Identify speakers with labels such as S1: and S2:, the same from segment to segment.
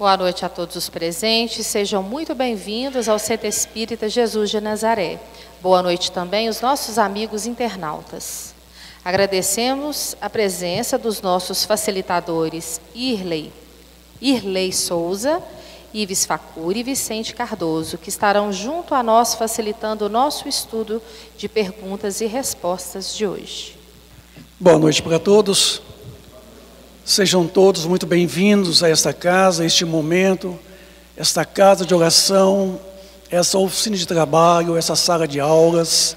S1: Boa noite a todos os presentes, sejam muito bem-vindos ao Centro Espírita Jesus de Nazaré. Boa noite também aos nossos amigos internautas. Agradecemos a presença dos nossos facilitadores Irley Souza, Ives Facuri e Vicente Cardoso, que estarão junto a nós facilitando o nosso estudo de perguntas e respostas de hoje.
S2: Boa noite para todos. Sejam todos muito bem-vindos a esta casa, a este momento, esta casa de oração, essa oficina de trabalho, essa sala de aulas.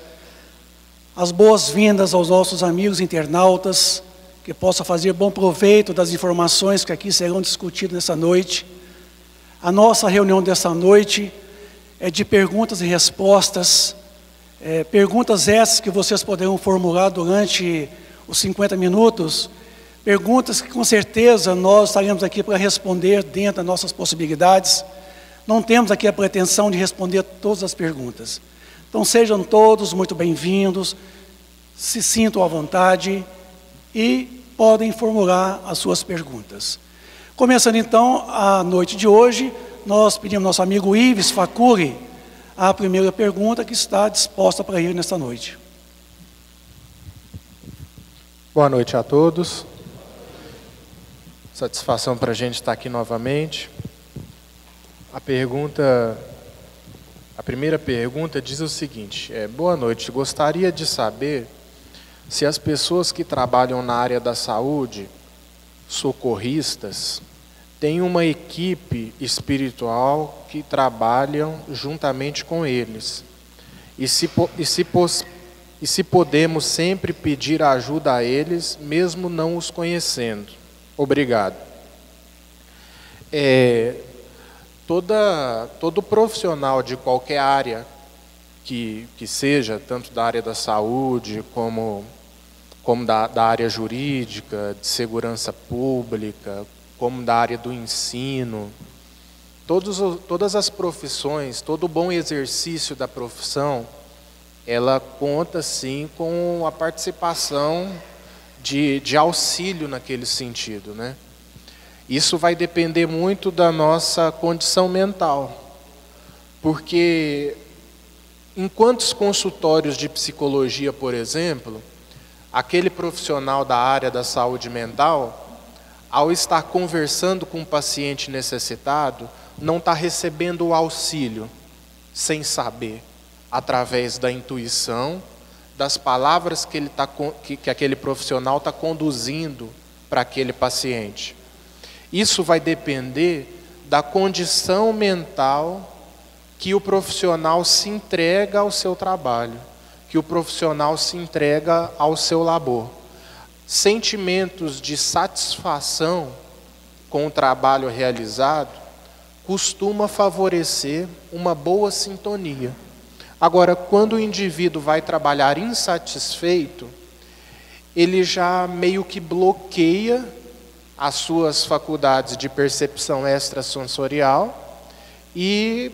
S2: As boas-vindas aos nossos amigos internautas, que possam fazer bom proveito das informações que aqui serão discutidas nessa noite. A nossa reunião dessa noite é de perguntas e respostas, perguntas essas que vocês poderão formular durante os 50 minutos, perguntas que com certeza nós estaremos aqui para responder dentro das nossas possibilidades. Não temos aqui a pretensão de responder todas as perguntas. Então sejam todos muito bem-vindos, se sintam à vontade e podem formular as suas perguntas. Começando então a noite de hoje, nós pedimos ao nosso amigo Ives Facuri a primeira pergunta que está disposta para ele nesta noite.
S3: Boa noite a todos. Satisfação para a gente estar aqui novamente. A primeira pergunta diz o seguinte: boa noite, gostaria de saber se as pessoas que trabalham na área da saúde, socorristas, têm uma equipe espiritual que trabalham juntamente com eles, e se podemos sempre pedir ajuda a eles, mesmo não os conhecendo. Obrigado. Todo profissional de qualquer área que seja, tanto da área da saúde como da área jurídica, de segurança pública, como da área do ensino, todas as profissões, todo o bom exercício da profissão, ela conta sim com a participação de auxílio naquele sentido, né? Isso vai depender muito da nossa condição mental, porque em quantos consultórios de psicologia, por exemplo, aquele profissional da área da saúde mental, ao estar conversando com um paciente necessitado, não está recebendo o auxílio sem saber, através da intuição, das palavras que aquele profissional está conduzindo para aquele paciente. Isso vai depender da condição mental que o profissional se entrega ao seu trabalho, que o profissional se entrega ao seu labor. Sentimentos de satisfação com o trabalho realizado costuma favorecer uma boa sintonia. Agora, quando o indivíduo vai trabalhar insatisfeito, ele já meio que bloqueia as suas faculdades de percepção extrasensorial e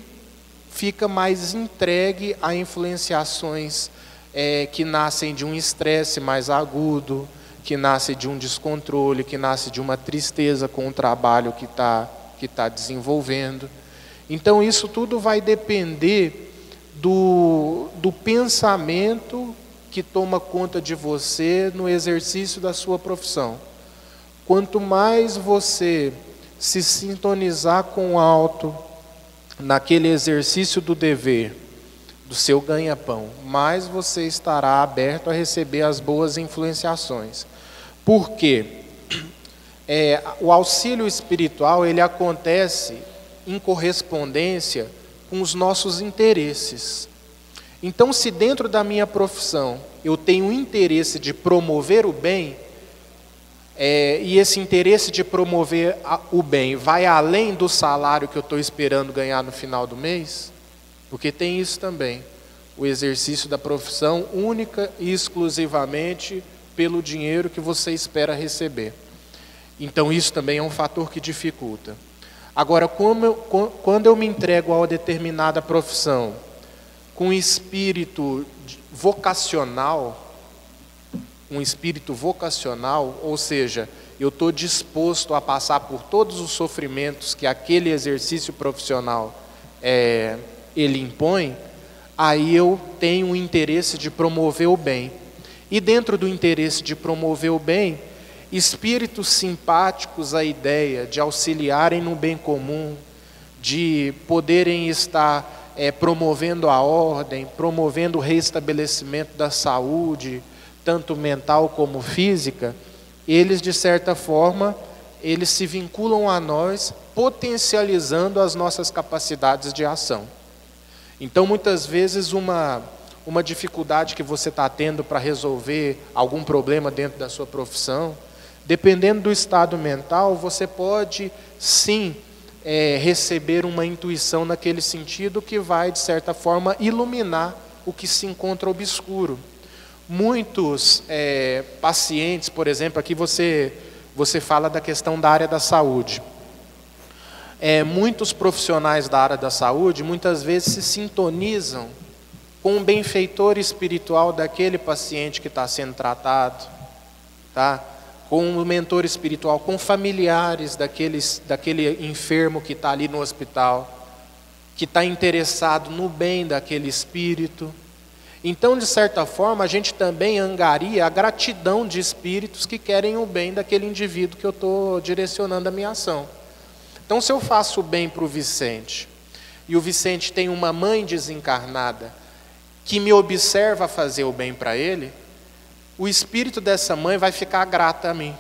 S3: fica mais entregue a influenciações que nascem de um estresse mais agudo, que nasce de um descontrole, que nasce de uma tristeza com o trabalho que tá desenvolvendo. Então, isso tudo vai depender do pensamento que toma conta de você no exercício da sua profissão. Quanto mais você se sintonizar com o alto, naquele exercício do dever, do seu ganha-pão, mais você estará aberto a receber as boas influenciações. Por quê? O auxílio espiritual, ele acontece em correspondência com os nossos interesses. Então, se dentro da minha profissão eu tenho o interesse de promover o bem, e esse interesse de promover o bem vai além do salário que eu estou esperando ganhar no final do mês, porque tem isso também, o exercício da profissão única e exclusivamente pelo dinheiro que você espera receber. Então isso também é um fator que dificulta. Agora, quando eu me entrego a uma determinada profissão com espírito vocacional, ou seja, eu estou disposto a passar por todos os sofrimentos que aquele exercício profissional ele impõe, aí eu tenho o interesse de promover o bem. E dentro do interesse de promover o bem, espíritos simpáticos à ideia de auxiliarem no bem comum, de poderem estar promovendo a ordem, promovendo o reestabelecimento da saúde, tanto mental como física, eles, de certa forma, eles se vinculam a nós, potencializando as nossas capacidades de ação. Então, muitas vezes, uma dificuldade que você está tendo para resolver algum problema dentro da sua profissão, dependendo do estado mental, você pode, sim, receber uma intuição naquele sentido que vai, de certa forma, iluminar o que se encontra obscuro. Muitos pacientes, por exemplo, aqui você fala da questão da área da saúde. Muitos profissionais da área da saúde, muitas vezes se sintonizam com o benfeitor espiritual daquele paciente que está sendo tratado, tá? Com o mentor espiritual, com familiares daquele enfermo que está ali no hospital, que está interessado no bem daquele espírito. Então, de certa forma, a gente também angaria a gratidão de espíritos que querem o bem daquele indivíduo que eu estou direcionando a minha ação. Então, se eu faço o bem para o Vicente, e o Vicente tem uma mãe desencarnada que me observa fazer o bem para ele, o espírito dessa mãe vai ficar grata a mim.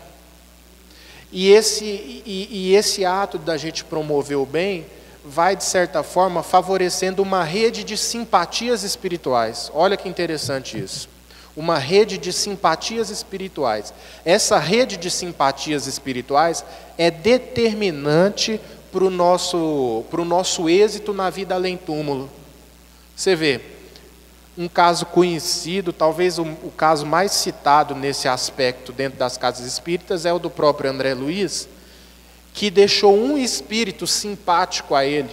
S3: E esse ato da gente promover o bem vai, de certa forma, favorecendo uma rede de simpatias espirituais. Olha que interessante isso. Uma rede de simpatias espirituais. Essa rede de simpatias espirituais é determinante para o nosso êxito na vida além túmulo. Você vê, um caso conhecido, talvez o caso mais citado nesse aspecto dentro das casas espíritas é o do próprio André Luiz, que deixou um espírito simpático a ele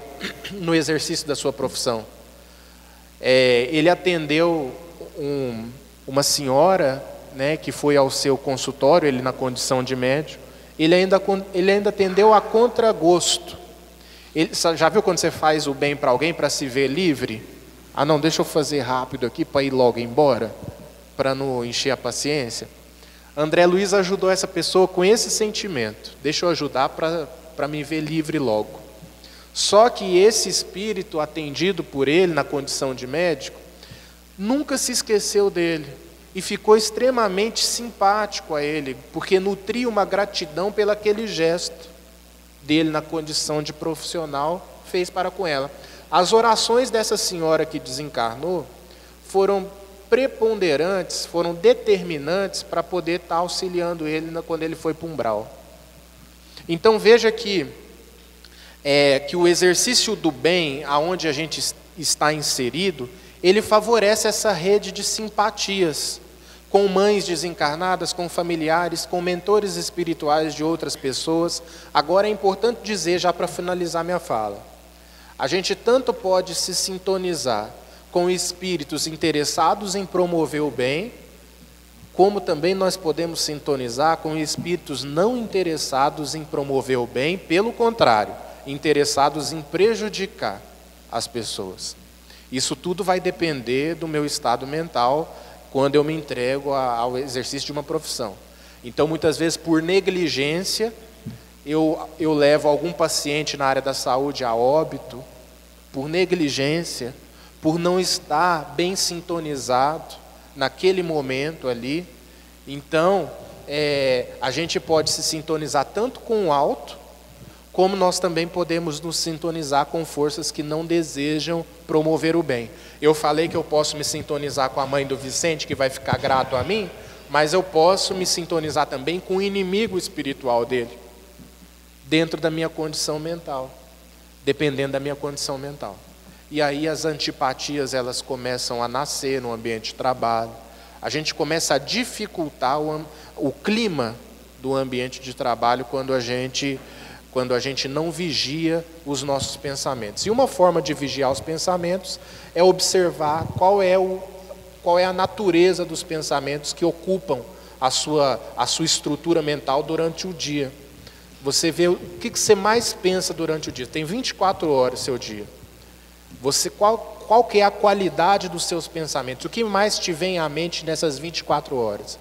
S3: no exercício da sua profissão. Ele atendeu uma senhora, né, que foi ao seu consultório, ele na condição de médium, ele ainda atendeu a contragosto. Já viu quando você faz o bem para alguém para se ver livre? Ah, não, deixa eu fazer rápido aqui para ir logo embora, para não encher a paciência. André Luiz ajudou essa pessoa com esse sentimento. Deixa eu ajudar para me ver livre logo. Só que esse espírito atendido por ele na condição de médico, nunca se esqueceu dele e ficou extremamente simpático a ele, porque nutria uma gratidão pelo aquele gesto dele na condição de profissional, fez para com ela. As orações dessa senhora que desencarnou foram preponderantes, foram determinantes para poder estar auxiliando ele quando ele foi para o umbral. Então veja que o exercício do bem, aonde a gente está inserido, ele favorece essa rede de simpatias, com mães desencarnadas, com familiares, com mentores espirituais de outras pessoas. Agora é importante dizer, já para finalizar minha fala, a gente tanto pode se sintonizar com espíritos interessados em promover o bem, como também nós podemos sintonizar com espíritos não interessados em promover o bem, pelo contrário, interessados em prejudicar as pessoas. Isso tudo vai depender do meu estado mental quando eu me entrego ao exercício de uma profissão. Então, muitas vezes, por negligência, eu levo algum paciente na área da saúde a óbito, por negligência, por não estar bem sintonizado naquele momento ali. Então, a gente pode se sintonizar tanto com o alto, como nós também podemos nos sintonizar com forças que não desejam promover o bem. Eu falei que eu posso me sintonizar com a mãe do Vicente, que vai ficar grato a mim, mas eu posso me sintonizar também com o inimigo espiritual dele, dentro da minha condição mental, dependendo da minha condição mental. E aí as antipatias, elas começam a nascer no ambiente de trabalho. A gente começa a dificultar o clima do ambiente de trabalho quando a gente não vigia os nossos pensamentos. E uma forma de vigiar os pensamentos é observar qual é a natureza dos pensamentos que ocupam a sua estrutura mental durante o dia. Você vê o que você mais pensa durante o dia. Tem 24 horas seu dia. Qual que é a qualidade dos seus pensamentos? O que mais te vem à mente nessas 24 horas?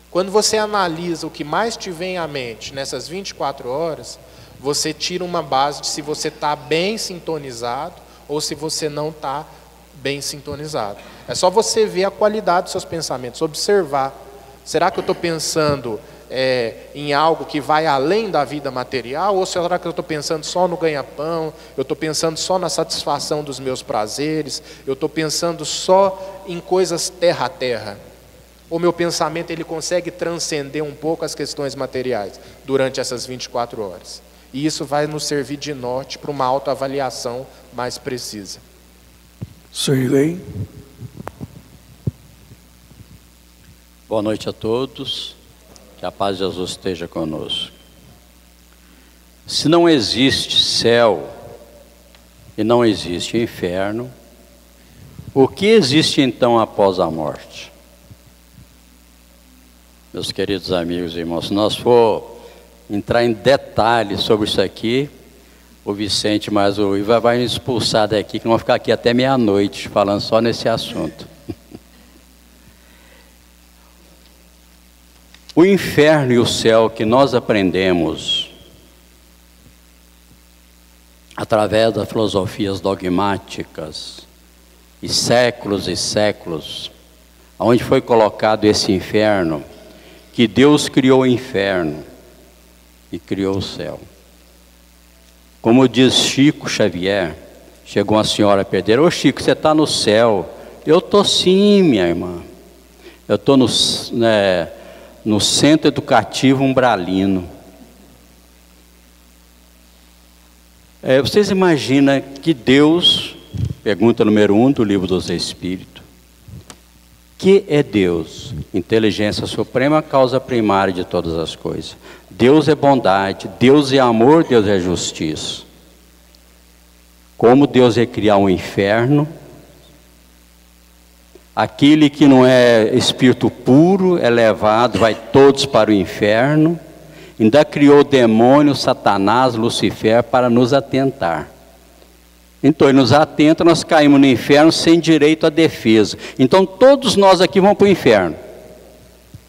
S3: Quando você analisa o que mais te vem à mente nessas 24 horas, você tira uma base de se você está bem sintonizado ou se você não está bem sintonizado. É só você ver a qualidade dos seus pensamentos, observar. Será que eu estou pensando em algo que vai além da vida material? Ou será que eu estou pensando só no ganha-pão? Eu estou pensando só na satisfação dos meus prazeres? Eu estou pensando só em coisas terra a terra? Ou meu pensamento ele consegue transcender um pouco as questões materiais durante essas 24 horas? E isso vai nos servir de norte para uma autoavaliação mais precisa.
S2: Sirlei.
S4: Boa noite a todos, que a paz de Jesus esteja conosco. Se não existe céu e não existe inferno, o que existe então após a morte? Meus queridos amigos e irmãos, se nós for entrar em detalhes sobre isso aqui, o Vicente mais o Iva vai me expulsar daqui, que vão ficar aqui até meia-noite falando só nesse assunto. O inferno e o céu que nós aprendemos através das filosofias dogmáticas e séculos, onde foi colocado esse inferno, que Deus criou o inferno e criou o céu. Como diz Chico Xavier, chegou uma senhora a perder: ô Chico, você está no céu? Eu estou sim, minha irmã. Eu estou no Centro Educativo Umbralino. Vocês imaginam que Deus, pergunta número 1 do Livro dos Espíritos, que é Deus? Inteligência suprema, causa primária de todas as coisas. Deus é bondade, Deus é amor, Deus é justiça. Como Deus ia criar um inferno, aquele que não é espírito puro, elevado, vai todos para o inferno. Ainda criou o demônio, Satanás, Lucifer, para nos atentar. Então ele nos atenta, nós caímos no inferno sem direito à defesa. Então todos nós aqui vamos para o inferno,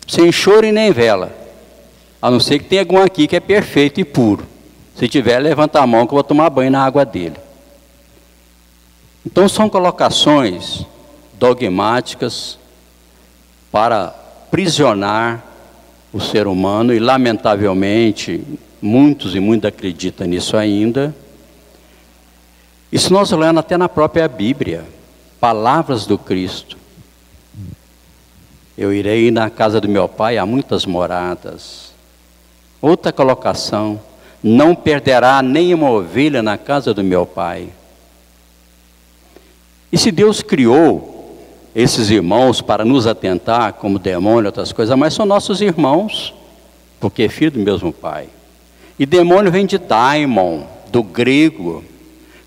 S4: sem choro e nem vela, a não ser que tenha algum aqui que é perfeito e puro. Se tiver, levanta a mão que eu vou tomar banho na água dele. Então são colocações dogmáticas para aprisionar o ser humano, e lamentavelmente muitos acreditam nisso ainda. Isso nós olhamos até na própria Bíblia, palavras do Cristo. Eu irei na casa do meu Pai, há muitas moradas. Outra colocação: não perderá nem uma ovelha na casa do meu Pai. E se Deus criou esses irmãos para nos atentar, como demônio e outras coisas, mas são nossos irmãos, porque é filho do mesmo Pai. E demônio vem de daimon, do grego.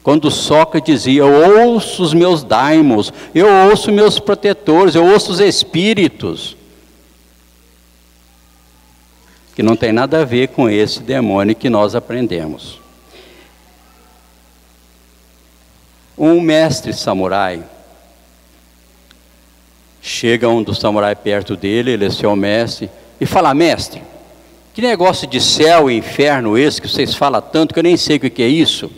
S4: Quando Sócrates dizia: eu ouço os meus daimons, eu ouço meus protetores, eu ouço os espíritos, que não tem nada a ver com esse demônio que nós aprendemos. Um mestre samurai, chega um dos samurais perto dele, ele é seu mestre, e fala: mestre, que negócio de céu e inferno esse que vocês falam tanto, que eu nem sei o que é isso?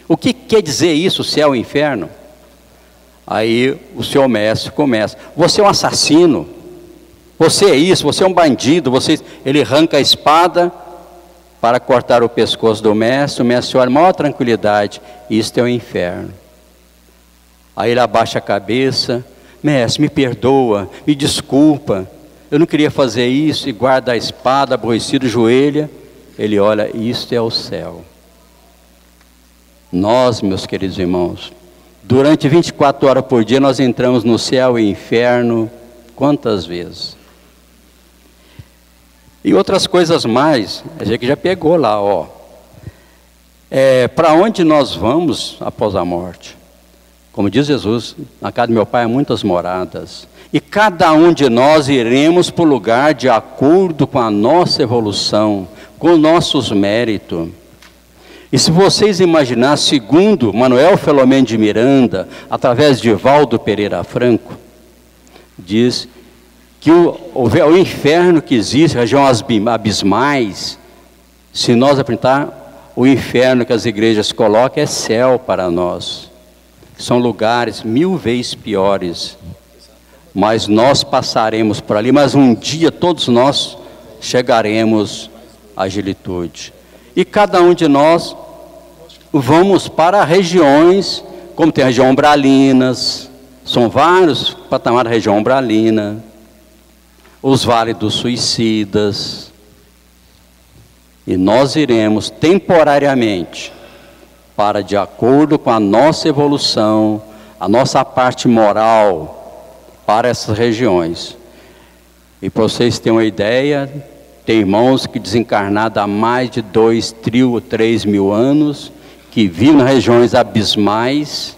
S4: O que quer dizer isso, céu e inferno? Aí o seu mestre começa: você é um assassino, você é isso, você é um bandido. Ele arranca a espada para cortar o pescoço do mestre. O mestre olha, maior tranquilidade: isto é o inferno. Aí ele abaixa a cabeça: mestre, me perdoa, me desculpa, eu não queria fazer isso. E guarda a espada, aborrecido, joelha. Ele olha: isto é o céu. Nós, meus queridos irmãos, durante 24 horas por dia, nós entramos no céu e inferno, quantas vezes? E outras coisas mais, a gente já pegou lá, ó. Para onde nós vamos após a morte? Como diz Jesus, na casa do meu pai há muitas moradas. E cada um de nós iremos para o lugar de acordo com a nossa evolução, com nossos méritos. E se vocês imaginar, segundo Manuel Filomeno de Miranda, através de Valdo Pereira Franco, diz que o inferno que existe, regiões abismais, se nós apresentar o inferno que as igrejas colocam, é céu para nós. São lugares 1000 vezes piores. Mas nós passaremos por ali, mas um dia todos nós chegaremos à agilitude. E cada um de nós vamos para regiões, como tem a região umbralinas, são vários patamares da região umbralina, os vales dos suicidas, e nós iremos temporariamente para, de acordo com a nossa evolução, a nossa parte moral, para essas regiões. E para vocês terem uma ideia, tem irmãos que desencarnaram há mais de 2 ou 3 mil anos, que vivem nas regiões abismais,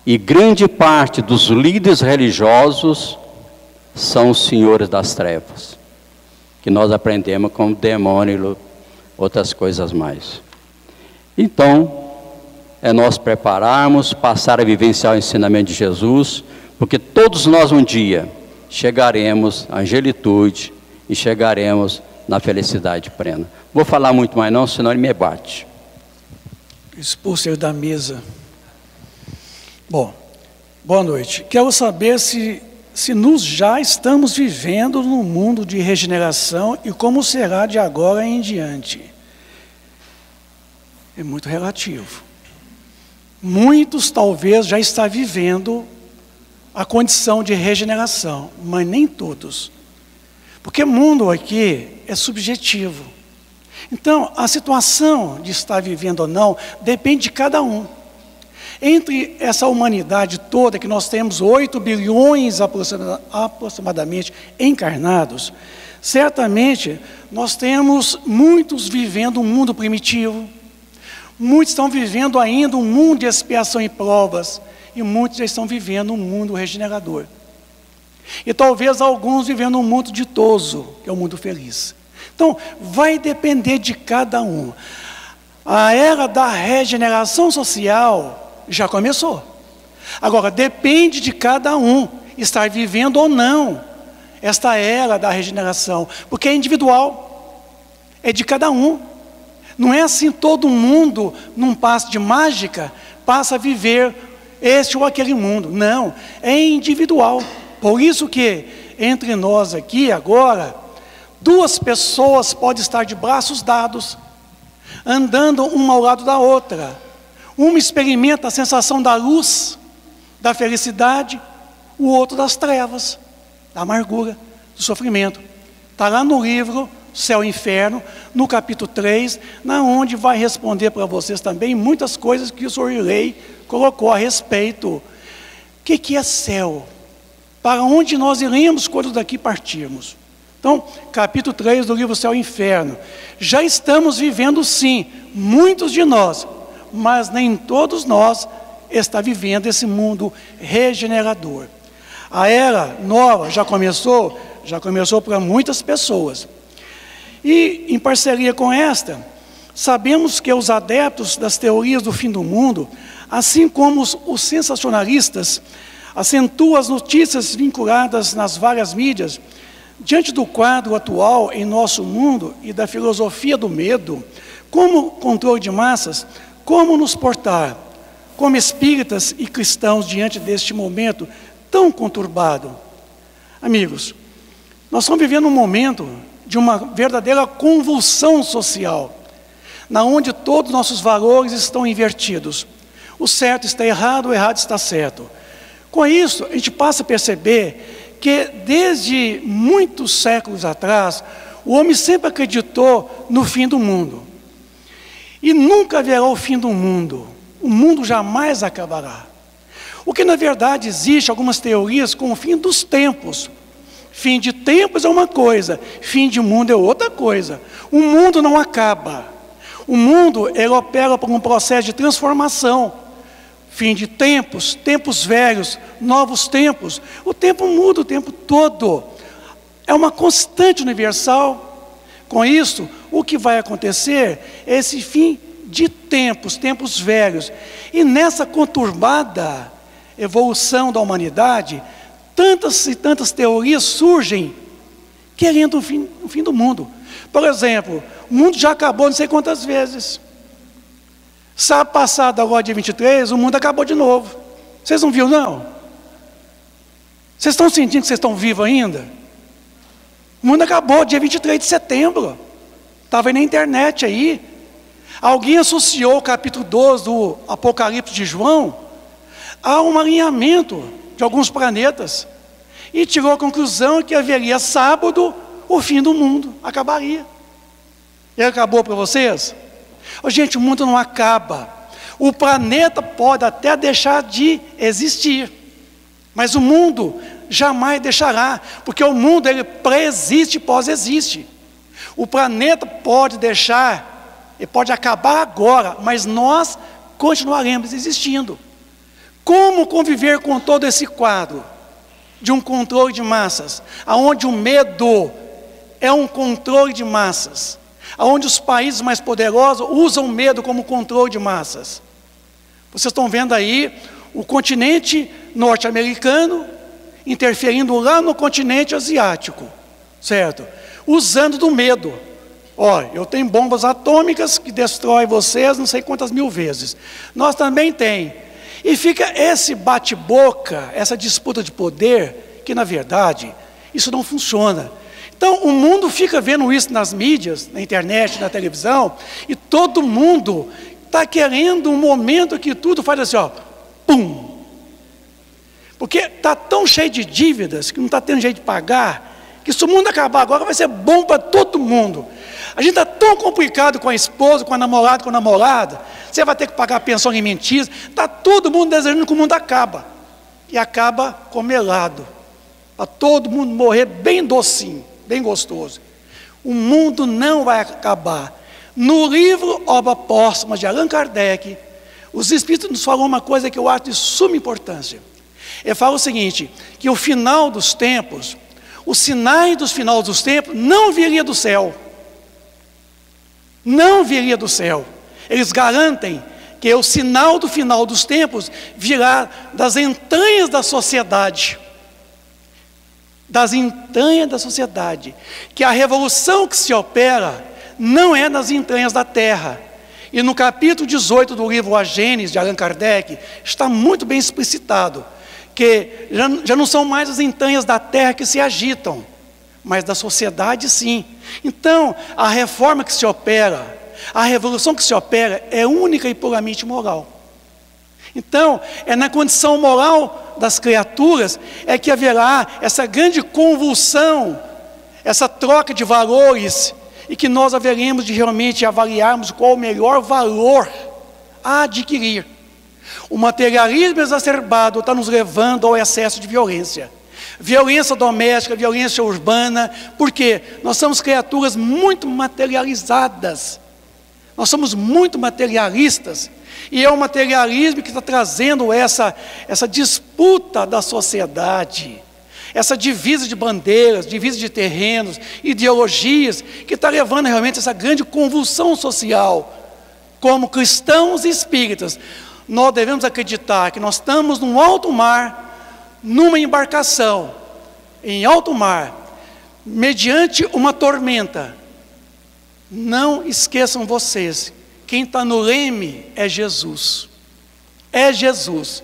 S4: e grande parte dos líderes religiosos são os senhores das trevas, que nós aprendemos como demônio e outras coisas mais. Então, é nós prepararmos, passar a vivenciar o ensinamento de Jesus, porque todos nós um dia chegaremos à angelitude e chegaremos na felicidade plena. Vou falar muito mais não, senão ele me bate.
S2: Expulso da mesa. Bom, boa noite. Quero saber se nós já estamos vivendo num mundo de regeneração e como será de agora em diante. É muito relativo. Muitos talvez já estão vivendo a condição de regeneração, mas nem todos. Porque o mundo aqui é subjetivo. Então, a situação de estar vivendo ou não depende de cada um. Entre essa humanidade toda, que nós temos 8 bilhões aproximadamente encarnados, certamente nós temos muitos vivendo um mundo primitivo, muitos estão vivendo ainda um mundo de expiação e provas, e muitos já estão vivendo um mundo regenerador. E talvez alguns vivendo um mundo ditoso, que é o mundo feliz. Então, vai depender de cada um. A era da regeneração social já começou. Agora, depende de cada um estar vivendo ou não esta era da regeneração, porque é individual, é de cada um. Não é assim todo mundo, num passe de mágica, passa a viver este ou aquele mundo. Não, é individual. Por isso que, entre nós aqui agora, 2 pessoas podem estar de braços dados, andando uma ao lado da outra. Uma experimenta a sensação da luz, da felicidade, o outro das trevas, da amargura, do sofrimento. Está lá no livro Céu e Inferno, no capítulo 3, na onde vai responder para vocês também muitas coisas que o senhor Irlei colocou a respeito. O que é céu? Para onde nós iremos quando daqui partirmos? Então, capítulo 3 do livro Céu e Inferno. Já estamos vivendo sim, muitos de nós, mas nem todos nós está vivendo esse mundo regenerador. A era nova já começou para muitas pessoas. E, em parceria com esta, sabemos que os adeptos das teorias do fim do mundo, assim como os sensacionalistas, acentuam as notícias vinculadas nas várias mídias, diante do quadro atual em nosso mundo e da filosofia do medo, como controle de massas, como nos portar, como espíritas e cristãos, diante deste momento tão conturbado. Amigos, nós estamos vivendo um momento de uma verdadeira convulsão social, na onde todos os nossos valores estão invertidos. O certo está errado, o errado está certo. Com isso, a gente passa a perceber que desde muitos séculos atrás, o homem sempre acreditou no fim do mundo. E nunca haverá o fim do mundo. O mundo jamais acabará. O que na verdade existe, algumas teorias, com o fim dos tempos. Fim de tempos é uma coisa, fim de mundo é outra coisa. O mundo não acaba. O mundo, ele opera por um processo de transformação. fim de tempos, tempos velhos, novos tempos. O tempo muda o tempo todo. É uma constante universal. Com isso, o que vai acontecer é esse fim de tempos, tempos velhos. E nessa conturbada evolução da humanidade, tantas e tantas teorias surgem querendo o fim do mundo. Por exemplo, o mundo já acabou não sei quantas vezes. Sábado passado, agora dia 23, o mundo acabou de novo. Vocês não viram, não? Vocês estão sentindo que vocês estão vivos ainda? O mundo acabou dia 23 de setembro. Estava aí na internet aí. Alguém associou o capítulo 12 do Apocalipse de João a um alinhamento de alguns planetas. E tirou a conclusão que haveria sábado, o fim do mundo acabaria. E acabou para vocês? Gente, o mundo não acaba. O planeta pode até deixar de existir, mas o mundo jamais deixará, porque o mundo ele pré-existe e pós-existe. O planeta pode deixar, ele pode acabar agora, mas nós continuaremos existindo. Como conviver com todo esse quadro de um controle de massas, aonde o medo é um controle de massas, aonde os países mais poderosos usam o medo como controle de massas? Vocês estão vendo aí o continente norte-americano interferindo lá no continente asiático, certo? Usando do medo. Eu tenho bombas atômicas que destroem vocês não sei quantas mil vezes. Nós também tem. E fica esse bate-boca, essa disputa de poder, que na verdade, isso não funciona. Então o mundo fica vendo isso nas mídias, na internet, na televisão, e todo mundo está querendo um momento que tudo faz assim, pum. Porque está tão cheio de dívidas, que não está tendo jeito de pagar, que se o mundo acabar agora vai ser bom para todo mundo. A gente está tão complicado com a esposa, com a namorada, com a namorada, você vai ter que pagar pensão em mentiras, está todo mundo desejando que o mundo acaba. E acaba comelado, para todo mundo morrer bem docinho, bem gostoso. O mundo não vai acabar. No livro Obra Póstuma de Allan Kardec, os Espíritos nos falam uma coisa que eu acho de suma importância. Ele fala o seguinte, que o final dos tempos, os sinais dos finais dos tempos não viria do céu. Não viria do céu. Eles garantem que o sinal do final dos tempos virá das entranhas da sociedade. Das entranhas da sociedade. Que a revolução que se opera não é nas entranhas da terra. E no capítulo 18 do livro A Gênese, de Allan Kardec, está muito bem explicitado que já não são mais as entranhas da terra que se agitam, mas da sociedade sim. Então, a reforma que se opera, a revolução que se opera é única e puramente moral. Então, é na condição moral das criaturas é que haverá essa grande convulsão, essa troca de valores, e que nós haveremos de realmente avaliarmos qual o melhor valor a adquirir. O materialismo exacerbado está nos levando ao excesso de violência. Violência doméstica, violência urbana, porque nós somos criaturas muito materializadas. Nós somos muito materialistas. E é o materialismo que está trazendo essa disputa da sociedade. Essa divisa de bandeiras, divisa de terrenos, ideologias, que está levando realmente essa grande convulsão social. Como cristãos e espíritas, nós devemos acreditar que nós estamos num alto mar, numa embarcação, em alto mar, mediante uma tormenta. Não esqueçam vocês, quem está no leme é Jesus. É Jesus.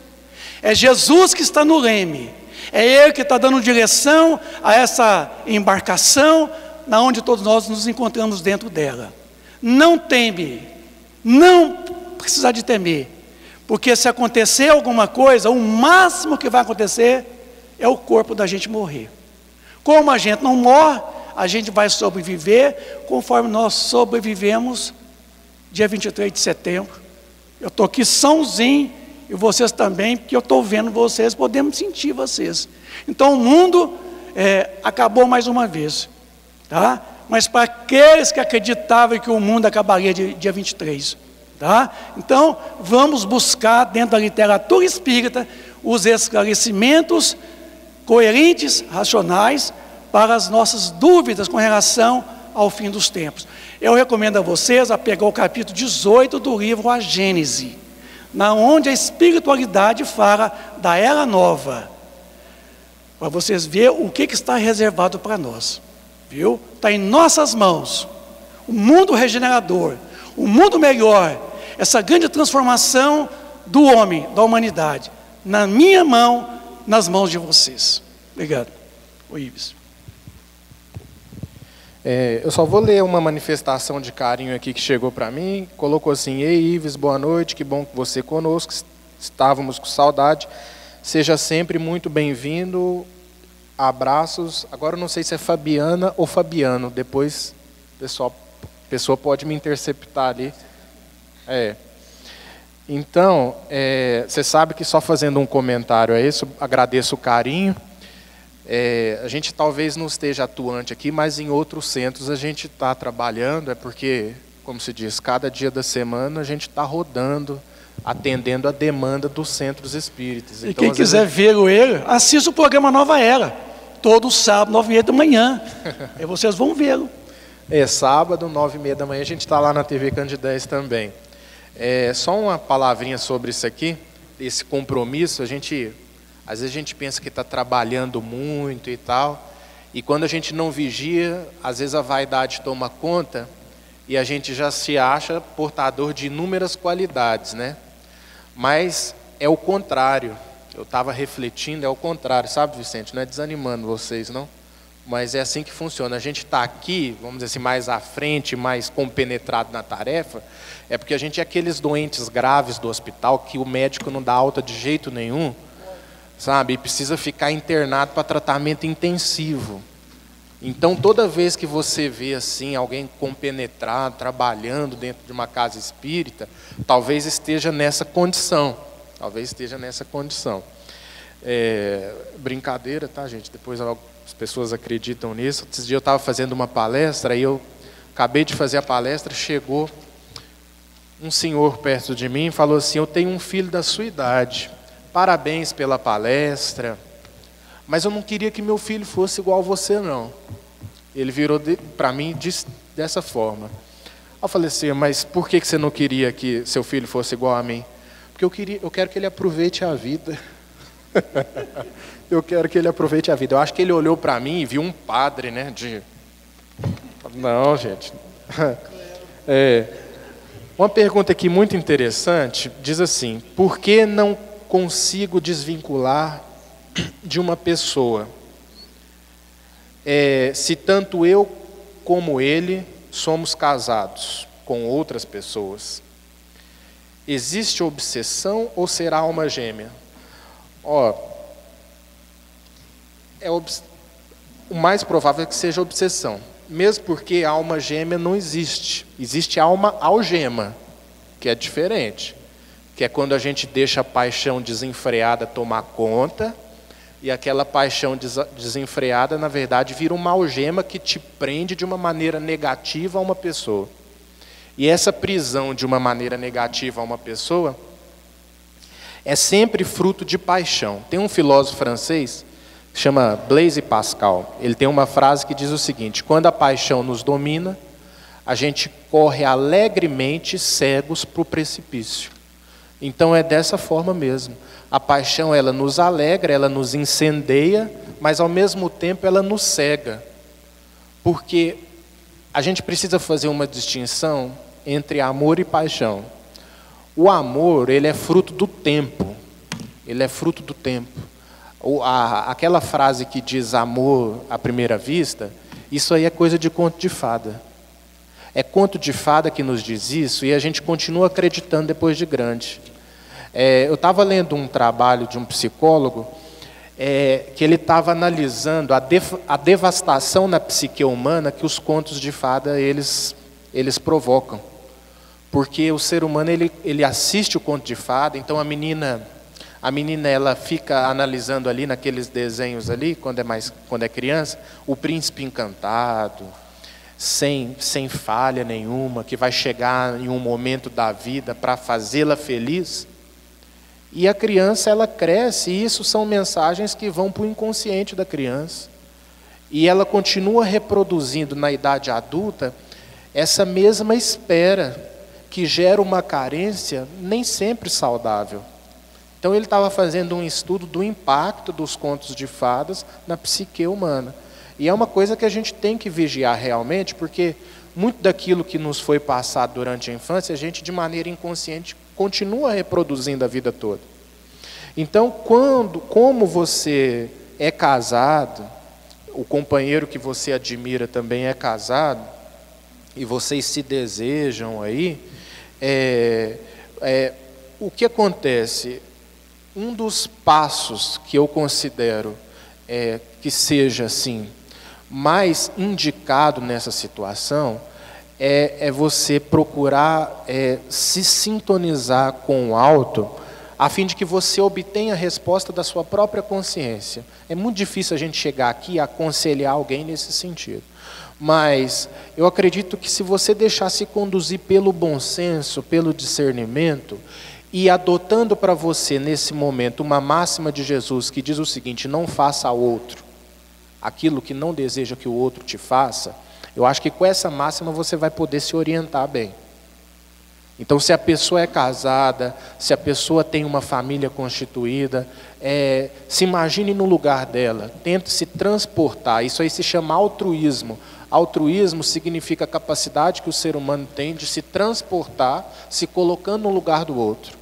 S2: É Jesus que está no leme. É Ele que está dando direção a essa embarcação, na onde todos nós nos encontramos dentro dela. Não teme, não precisa de temer, porque se acontecer alguma coisa, o máximo que vai acontecer é o corpo da gente morrer. Como a gente não morre, a gente vai sobreviver conforme nós sobrevivemos dia 23 de setembro. Eu estou aqui sãozinho, e vocês também, porque eu estou vendo vocês, podemos sentir vocês. Então o mundo acabou mais uma vez, tá? Mas para aqueles que acreditavam que o mundo acabaria dia 23, Tá? Então, vamos buscar dentro da literatura espírita os esclarecimentos coerentes, racionais, para as nossas dúvidas com relação ao fim dos tempos. Eu recomendo a vocês a pegar o capítulo 18 do livro A Gênese, na onde a espiritualidade fala da era nova, para vocês verem o que está reservado para nós, viu? Está em nossas mãos, o mundo regenerador, o mundo melhor, essa grande transformação do homem, da humanidade, na minha mão, nas mãos de vocês. Obrigado. O Ives.
S3: Eu só vou ler uma manifestação de carinho aqui que chegou para mim. Colocou assim: ei, Ives, boa noite, que bom que você conosco, estávamos com saudade. Seja sempre muito bem-vindo, abraços. Agora eu não sei se é Fabiana ou Fabiano, depois a pessoa pode me interceptar ali. Então, você sabe que só fazendo um comentário a isso, agradeço o carinho. A gente talvez não esteja atuante aqui, mas em outros centros a gente está trabalhando, porque, como se diz, cada dia da semana a gente está rodando, atendendo a demanda dos centros espíritas.
S2: E então, quem quiser ver ele, assista o programa Nova Era, todo sábado, 9h30 da manhã, aí vocês vão vê-lo.
S3: Sábado, 9h30 da manhã, a gente está lá na TV Candidez também. Só uma palavrinha sobre isso aqui, esse compromisso. Às vezes a gente pensa que está trabalhando muito e tal, e quando a gente não vigia, às vezes a vaidade toma conta e a gente já se acha portador de inúmeras qualidades, né? Mas é o contrário. Eu estava refletindo, é o contrário, sabe, Vicente? Não é desanimando vocês, não? Mas é assim que funciona. A gente está aqui, vamos dizer assim, mais à frente, mais compenetrado na tarefa, é porque a gente é aqueles doentes graves do hospital que o médico não dá alta de jeito nenhum, sabe? E precisa ficar internado para tratamento intensivo. Então, toda vez que você vê assim alguém compenetrado, trabalhando dentro de uma casa espírita, talvez esteja nessa condição. Brincadeira, tá, gente? Depois as pessoas acreditam nisso. Esses dias eu estava fazendo uma palestra, e eu acabei de fazer a palestra, chegou um senhor perto de mim e falou assim: eu tenho um filho da sua idade, parabéns pela palestra, mas eu não queria que meu filho fosse igual a você, não. Ele virou para mim e disse dessa forma. Eu falei assim: mas por que você não queria que seu filho fosse igual a mim? Porque eu quero que ele aproveite a vida. Eu quero que ele aproveite a vida. Eu acho que ele olhou para mim e viu um padre, né? Não, gente. Uma pergunta aqui muito interessante, diz assim: por que não consigo desvincular de uma pessoa, se tanto eu como ele somos casados com outras pessoas? Existe obsessão ou será alma gêmea? O mais provável é que seja obsessão, mesmo porque a alma gêmea não existe. Existe a alma algema, que é diferente, que é quando a gente deixa a paixão desenfreada tomar conta, e aquela paixão desenfreada, na verdade, vira uma algema que te prende de uma maneira negativa a uma pessoa. E essa prisão de uma maneira negativa a uma pessoa é sempre fruto de paixão. Tem um filósofo francês que chama Blaise Pascal. Ele tem uma frase que diz o seguinte: quando a paixão nos domina, a gente corre alegremente cegos para o precipício. Então é dessa forma mesmo. A paixão, ela nos alegra, ela nos incendeia, mas ao mesmo tempo ela nos cega. Porque a gente precisa fazer uma distinção entre amor e paixão. O amor, ele é fruto do tempo. Ele é fruto do tempo. Aquela frase que diz amor à primeira vista, isso aí é coisa de conto de fada. É conto de fada que nos diz isso, e a gente continua acreditando depois de grande. Eu estava lendo um trabalho de um psicólogo, que ele estava analisando a devastação na psique humana que os contos de fada eles provocam. Porque o ser humano ele assiste o conto de fada, então a menina ela fica analisando ali naqueles desenhos ali, quando é criança, o príncipe encantado, sem falha nenhuma, que vai chegar em um momento da vida para fazê-la feliz. E a criança, ela cresce, e isso são mensagens que vão para o inconsciente da criança. E ela continua reproduzindo na idade adulta essa mesma espera, que gera uma carência nem sempre saudável. Então ele estava fazendo um estudo do impacto dos contos de fadas na psique humana. E é uma coisa que a gente tem que vigiar realmente, porque muito daquilo que nos foi passado durante a infância, a gente de maneira inconsciente continua reproduzindo a vida toda. Então, como você é casado, o companheiro que você admira também é casado, e vocês se desejam aí, o que acontece? Um dos passos que eu considero que seja assim, mais indicado nessa situação é você procurar se sintonizar com o alto, a fim de que você obtenha a resposta da sua própria consciência. É muito difícil a gente chegar aqui e aconselhar alguém nesse sentido. Mas eu acredito que se você deixar se conduzir pelo bom senso, pelo discernimento, e adotando para você nesse momento uma máxima de Jesus que diz o seguinte: não faça ao outro aquilo que não deseja que o outro te faça, eu acho que com essa máxima você vai poder se orientar bem. Então, se a pessoa é casada, se a pessoa tem uma família constituída, se imagine no lugar dela, tente se transportar. Isso aí se chama altruísmo. Altruísmo significa a capacidade que o ser humano tem de se transportar, se colocando no lugar do outro.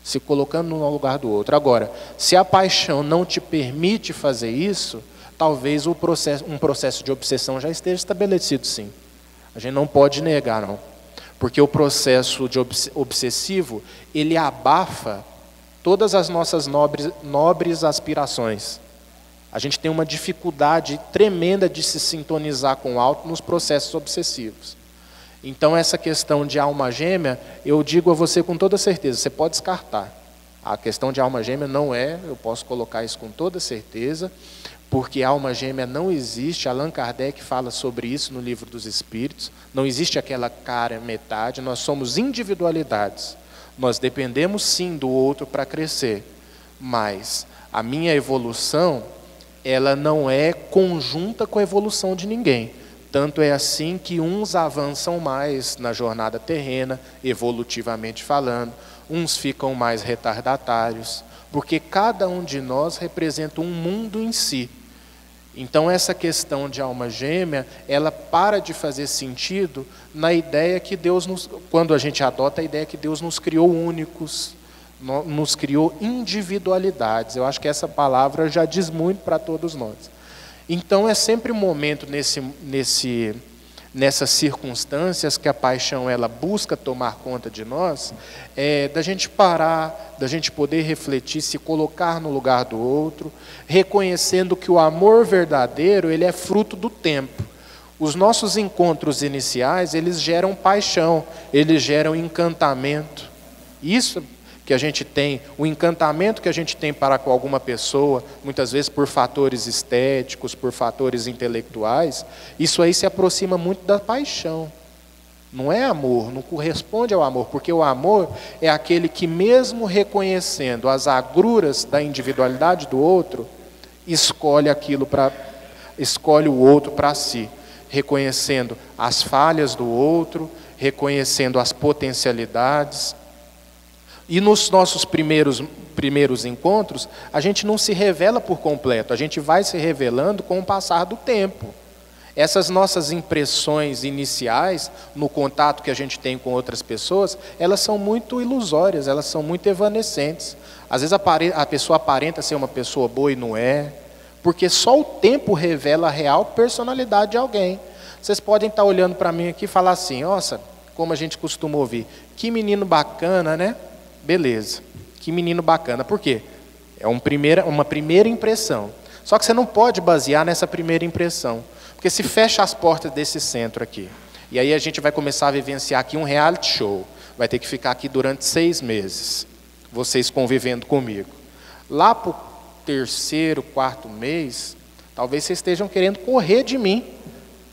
S3: Se colocando no lugar do outro. Agora, se a paixão não te permite fazer isso, talvez um processo de obsessão já esteja estabelecido, sim. A gente não pode negar, não. Porque o processo de obsessivo, ele abafa todas as nossas nobres aspirações. A gente tem uma dificuldade tremenda de se sintonizar com o alto nos processos obsessivos. Então, essa questão de alma gêmea, eu digo a você com toda certeza, você pode descartar. A questão de alma gêmea não eu posso colocar isso com toda certeza, porque alma gêmea não existe. Allan Kardec fala sobre isso no Livro dos Espíritos. Não existe aquela cara metade, nós somos individualidades. Nós dependemos sim do outro para crescer, mas a minha evolução, ela não é conjunta com a evolução de ninguém. Tanto é assim que uns avançam mais na jornada terrena, evolutivamente falando, uns ficam mais retardatários, porque cada um de nós representa um mundo em si. Então essa questão de alma gêmea, ela para de fazer sentido na ideia que Deus quando a gente adota a ideia que Deus nos criou únicos, nos criou individualidades. Eu acho que essa palavra já diz muito para todos nós. Então é sempre um momento nessas circunstâncias que a paixão ela busca tomar conta de nós, da gente parar, da gente poder refletir, se colocar no lugar do outro, reconhecendo que o amor verdadeiro ele é fruto do tempo. Os nossos encontros iniciais, eles geram paixão, eles geram encantamento. Isso que a gente tem, o encantamento que a gente tem para com alguma pessoa, muitas vezes por fatores estéticos, por fatores intelectuais, isso aí se aproxima muito da paixão. Não é amor, não corresponde ao amor, porque o amor é aquele que, mesmo reconhecendo as agruras da individualidade do outro, escolhe o outro para si, reconhecendo as falhas do outro, reconhecendo as potencialidades. E nos nossos primeiros encontros, a gente não se revela por completo, a gente vai se revelando com o passar do tempo. Essas nossas impressões iniciais, no contato que a gente tem com outras pessoas, elas são muito ilusórias, elas são muito evanescentes. Às vezes a pessoa aparenta ser uma pessoa boa e não é, porque só o tempo revela a real personalidade de alguém. Vocês podem estar olhando para mim aqui e falar assim: nossa, como a gente costuma ouvir, que menino bacana, né? Beleza, que menino bacana. Por quê? É uma primeira impressão. Só que você não pode basear nessa primeira impressão, porque se fecha as portas desse centro aqui, e aí a gente vai começar a vivenciar aqui um reality show. Vai ter que ficar aqui durante 6 meses, vocês convivendo comigo. Lá para o 3º, 4º mês, talvez vocês estejam querendo correr de mim,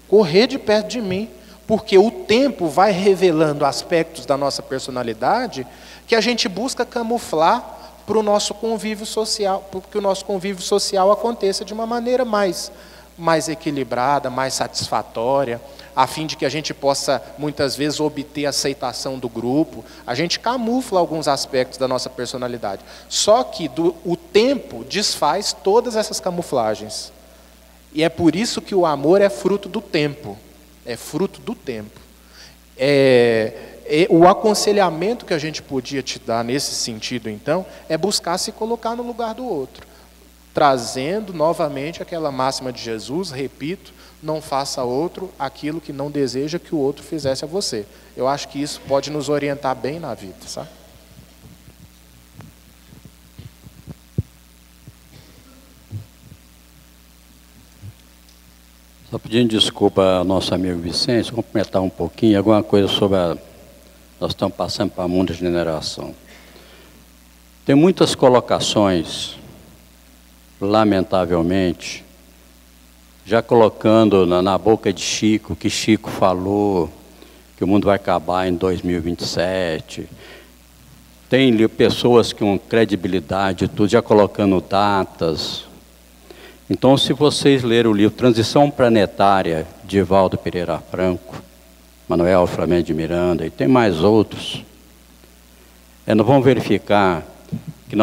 S3: correr de perto de mim, porque o tempo vai revelando aspectos da nossa personalidade que a gente busca camuflar para o nosso convívio social, para que o nosso convívio social aconteça de uma maneira mais equilibrada, mais satisfatória, a fim de que a gente possa, muitas vezes, obter a aceitação do grupo. A gente camufla alguns aspectos da nossa personalidade. Só que o tempo desfaz todas essas camuflagens. E é por isso que o amor é fruto do tempo. É fruto do tempo. O aconselhamento que a gente podia te dar nesse sentido, então, é buscar se colocar no lugar do outro, trazendo novamente aquela máxima de Jesus, repito, não faça a outro aquilo que não deseja que o outro fizesse a você. Eu acho que isso pode nos orientar bem na vida, sabe?
S4: Só pedindo desculpa ao nosso amigo Vicente, complementar um pouquinho, alguma coisa sobre nós estamos passando para a mundo de generação. Tem muitas colocações, lamentavelmente, já colocando na boca de Chico, que Chico falou, que o mundo vai acabar em 2027. Tem pessoas com credibilidade e tudo, já colocando datas. Então, se vocês lerem o livro Transição Planetária, de Evaldo Pereira Franco, Manuel Flamengo de Miranda, e tem mais outros, nós vamos verificar que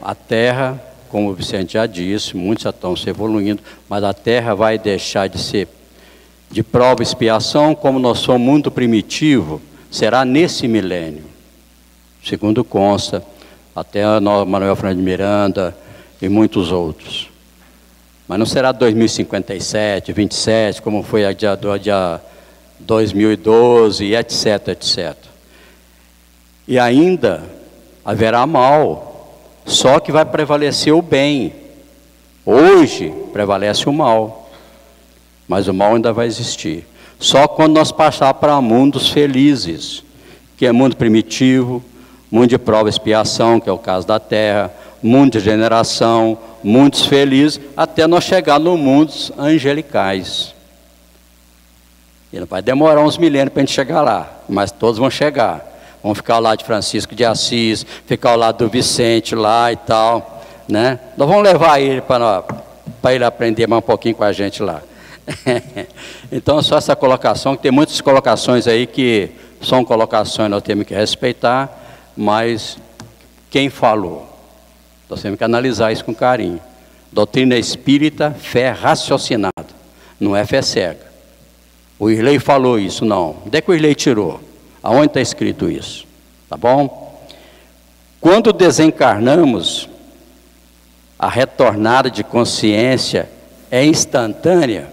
S4: a Terra, como o Vicente já disse, muitos já estão se evoluindo, mas a Terra vai deixar de ser de prova e expiação, como nós somos muito primitivo, será nesse milênio, segundo consta, até Manuel Flamengo de Miranda e muitos outros. Mas não será 2057, 27, como foi a dia 2012, etc, etc. E ainda haverá mal, só que vai prevalecer o bem. Hoje prevalece o mal, mas o mal ainda vai existir. Só quando nós passar para mundos felizes, que é mundo primitivo, mundo de prova e expiação, que é o caso da Terra, mundo de generação, mundos felizes, até nós chegar no mundos angelicais. E não vai demorar uns milênios para a gente chegar lá, mas todos vão chegar. Vão ficar ao lado de Francisco de Assis, ficar ao lado do Vicente lá e tal, né? Nós vamos levar ele para ele aprender mais um pouquinho com a gente lá. Então, só essa colocação, que tem muitas colocações aí que são colocações, nós temos que respeitar, mas quem falou? Nós temos que analisar isso com carinho. Doutrina espírita, fé raciocinada, não é fé cega. O Irley falou isso, não. Onde é que o Irley tirou? Aonde está escrito isso? Tá bom? Quando desencarnamos, a retornada de consciência é instantânea.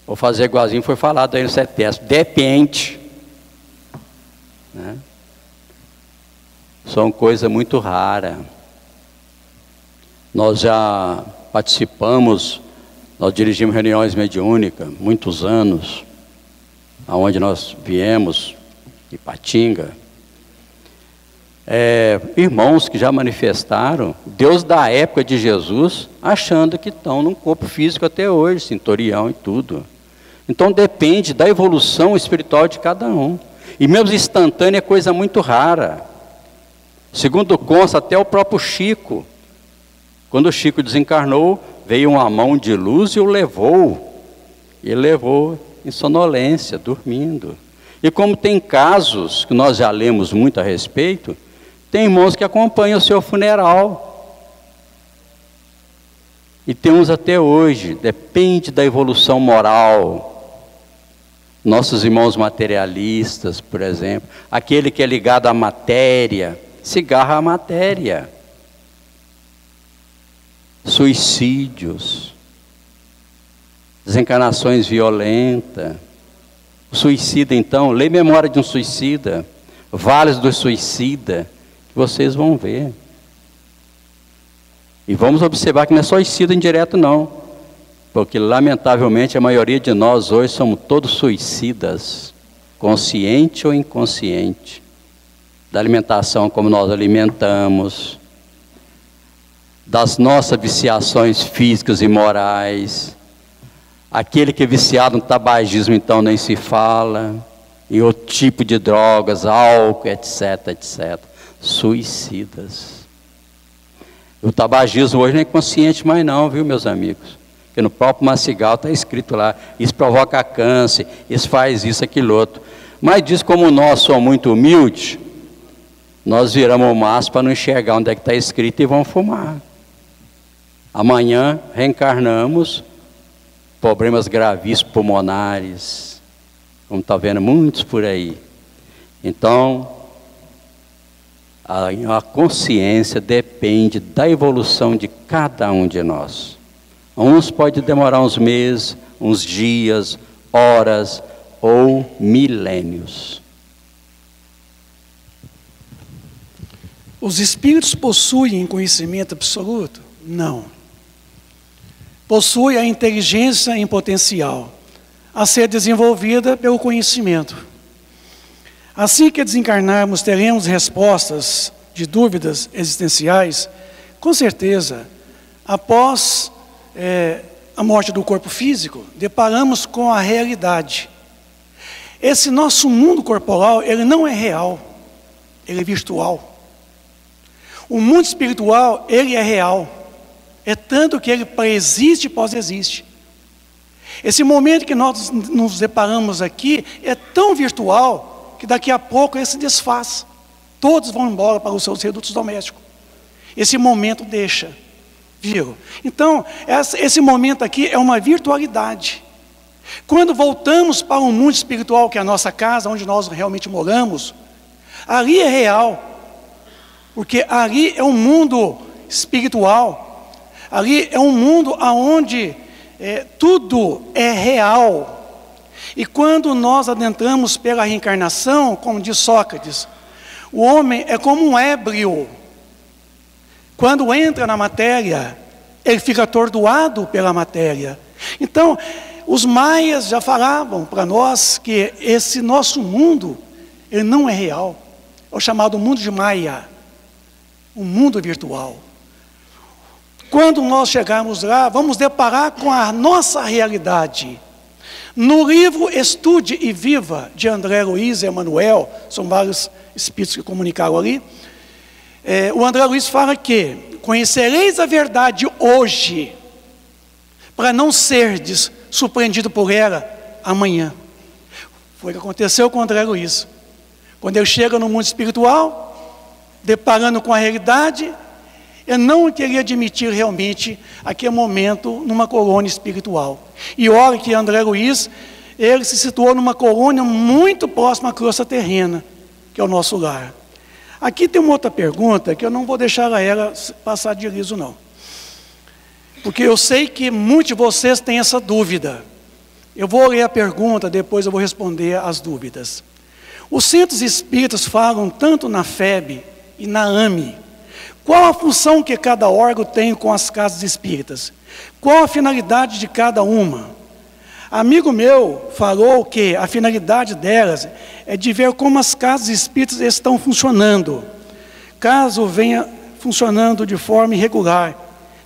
S4: Vou fazer igualzinho foi falado aí no CETESP. Depende. Né? São coisa muito rara. Nós já participamos, nós dirigimos reuniões mediúnicas, muitos anos, aonde nós viemos, Ipatinga, irmãos que já manifestaram Deus da época de Jesus, achando que estão num corpo físico até hoje, cinturão e tudo. Então depende da evolução espiritual de cada um. E mesmo instantânea é coisa muito rara. Segundo consta até o próprio Chico, quando o Chico desencarnou, veio uma mão de luz e o levou. E levou em sonolência, dormindo. E como tem casos que nós já lemos muito a respeito, tem irmãos que acompanham o seu funeral. E tem uns até hoje, depende da evolução moral. Nossos irmãos materialistas, por exemplo, aquele que é ligado à matéria, se agarra à matéria. Suicídios, desencarnações violentas. O suicida, então, lê Memória de um Suicida, Vales do Suicida, que vocês vão ver. E vamos observar que não é suicida indireto, não. Porque, lamentavelmente, a maioria de nós hoje somos todos suicidas, consciente ou inconsciente. Da alimentação como nós alimentamos, das nossas viciações físicas e morais, Aquele que é viciado no tabagismo, então, nem se fala. E outro tipo de drogas, álcool, etc, etc. Suicidas. O tabagismo hoje não é consciente mais não, viu, meus amigos? Porque no próprio Macigal está escrito lá, isso provoca câncer, isso faz isso, aquilo outro. Mas diz, como nós somos muito humildes, nós viramos o maço para não enxergar onde é que está escrito e vamos fumar. Amanhã reencarnamos, problemas gravíssimos pulmonares, como está vendo muitos por aí. Então, a consciência depende da evolução de cada um de nós. Uns pode demorar uns meses, uns dias, horas ou milênios.
S2: Os espíritos possuem conhecimento absoluto? Não. Possuem a inteligência em potencial a ser desenvolvida pelo conhecimento. Assim que desencarnarmos, teremos respostas de dúvidas existenciais, com certeza. Após a morte do corpo físico, deparamos com a realidade. Esse nosso mundo corporal, ele não é real, ele é virtual. O mundo espiritual, ele é real. É tanto que ele pré-existe e pós-existe. Esse momento que nós nos deparamos aqui é tão virtual que daqui a pouco ele se desfaz. Todos vão embora para os seus redutos domésticos. Esse momento deixa. Viram? Então, esse momento aqui é uma virtualidade. Quando voltamos para o mundo espiritual, que é a nossa casa, onde nós realmente moramos, ali é real. Porque ali é um mundo espiritual. Ali é um mundo onde tudo é real. E quando nós adentramos pela reencarnação, como diz Sócrates, o homem é como um ébrio. Quando entra na matéria, ele fica atordoado pela matéria. Então, os maias já falavam para nós que esse nosso mundo, ele não é real. É o chamado mundo de Maia, um mundo virtual. Quando nós chegarmos lá, vamos deparar com a nossa realidade. No livro Estude e Viva, de André Luiz e Emmanuel, são vários espíritos que comunicaram ali, o André Luiz fala que conhecereis a verdade hoje, para não serdes surpreendido por ela amanhã. Foi o que aconteceu com o André Luiz. Quando ele chega no mundo espiritual, deparando com a realidade, ele não queria admitir realmente aquele momento numa colônia espiritual. E olha que André Luiz, ele se situou numa colônia muito próxima à crosta terrena, que é o nosso lar. Aqui tem uma outra pergunta, que eu não vou deixar ela passar de liso não. Porque eu sei que muitos de vocês têm essa dúvida. Eu vou ler a pergunta, depois eu vou responder as dúvidas. Os centros espíritas falam tanto na FEB e na AME. Qual a função que cada órgão tem com as casas espíritas? Qual a finalidade de cada uma? Amigo meu falou que a finalidade delas é de ver como as casas espíritas estão funcionando. Caso venha funcionando de forma irregular,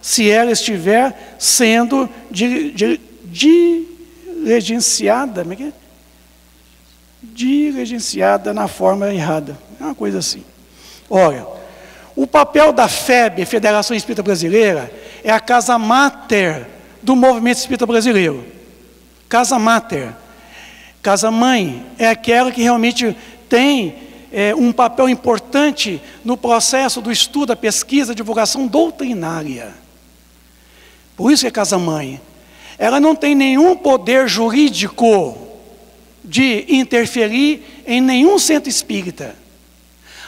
S2: se ela estiver sendo diligenciada, diligenciada na forma errada. É uma coisa assim. Olha, o papel da FEB, Federação Espírita Brasileira, é a casa máter do movimento espírita brasileiro. Casa máter. Casa mãe é aquela que realmente tem um papel importante no processo do estudo, a pesquisa, a divulgação doutrinária. Por isso que é casa mãe. Ela não tem nenhum poder jurídico de interferir em nenhum centro espírita.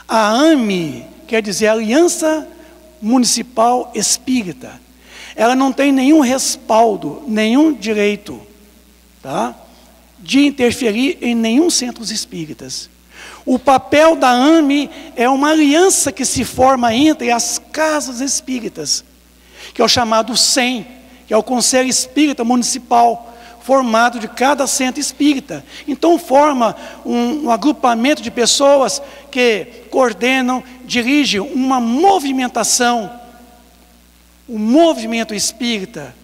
S2: A AME, quer dizer Aliança Municipal Espírita, ela não tem nenhum respaldo, nenhum direito, tá, de interferir em nenhum centro espíritas. O papel da AME é uma aliança que se forma entre as casas espíritas, que é o chamado SEM, que é o Conselho Espírita Municipal, formado de cada centro espírita. Então forma um agrupamento de pessoas que coordenam, dirigem uma movimentação, um movimento espírita,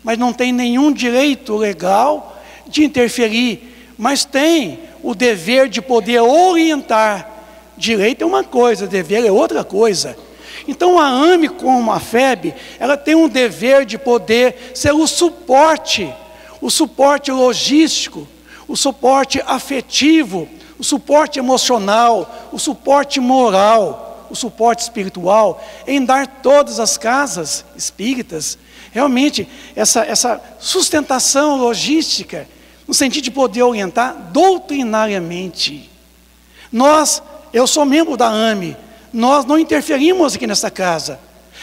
S2: mas não tem nenhum direito legal de interferir, mas tem o dever de poder orientar. Direito é uma coisa, dever é outra coisa. Então a AME, como a FEB, ela tem um dever de poder ser o suporte logístico, o suporte afetivo, o suporte emocional, o suporte moral, o suporte espiritual, em dar todas as casas espíritas, realmente, essa sustentação logística, no sentido de poder orientar doutrinariamente. Eu sou membro da AME, nós não interferimos aqui nessa casa.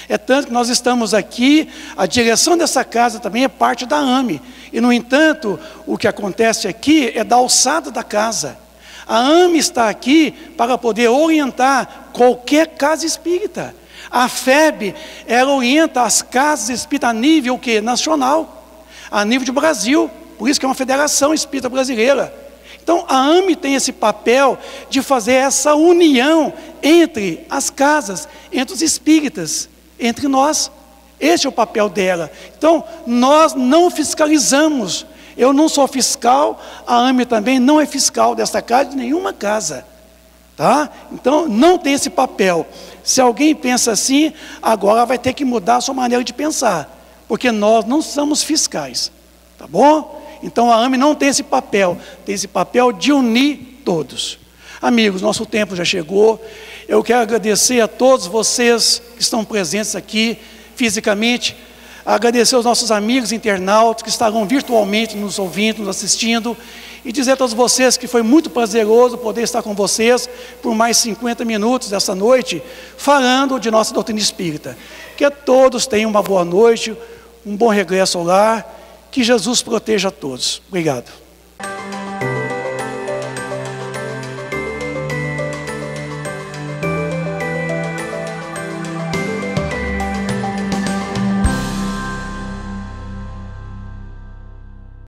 S2: É tanto que nós estamos aqui, a direção dessa casa também é parte da AME. E, no entanto, o que acontece aqui é da alçada da casa. A AME está aqui para poder orientar qualquer casa espírita. A FEB, ela orienta as casas espíritas a nível o quê? Nacional, a nível de Brasil. Por isso que é uma federação espírita brasileira. Então, a AME tem esse papel de fazer essa união entre as casas, entre os espíritas, entre nós. Esse é o papel dela. Então, nós não fiscalizamos. Eu não sou fiscal, a AME também não é fiscal desta casa, de nenhuma casa. Tá? Então, não tem esse papel. Se alguém pensa assim, agora vai ter que mudar a sua maneira de pensar, porque nós não somos fiscais. Tá bom? Então, a AME não tem esse papel de unir todos. Amigos, nosso tempo já chegou. Eu quero agradecer a todos vocês que estão presentes aqui fisicamente, agradecer aos nossos amigos internautas que estarão virtualmente nos ouvindo, nos assistindo, e dizer a todos vocês que foi muito prazeroso poder estar com vocês por mais 50 minutos dessa noite, falando de nossa doutrina espírita. Que todos tenham uma boa noite, um bom regresso ao lar, que Jesus proteja a todos. Obrigado.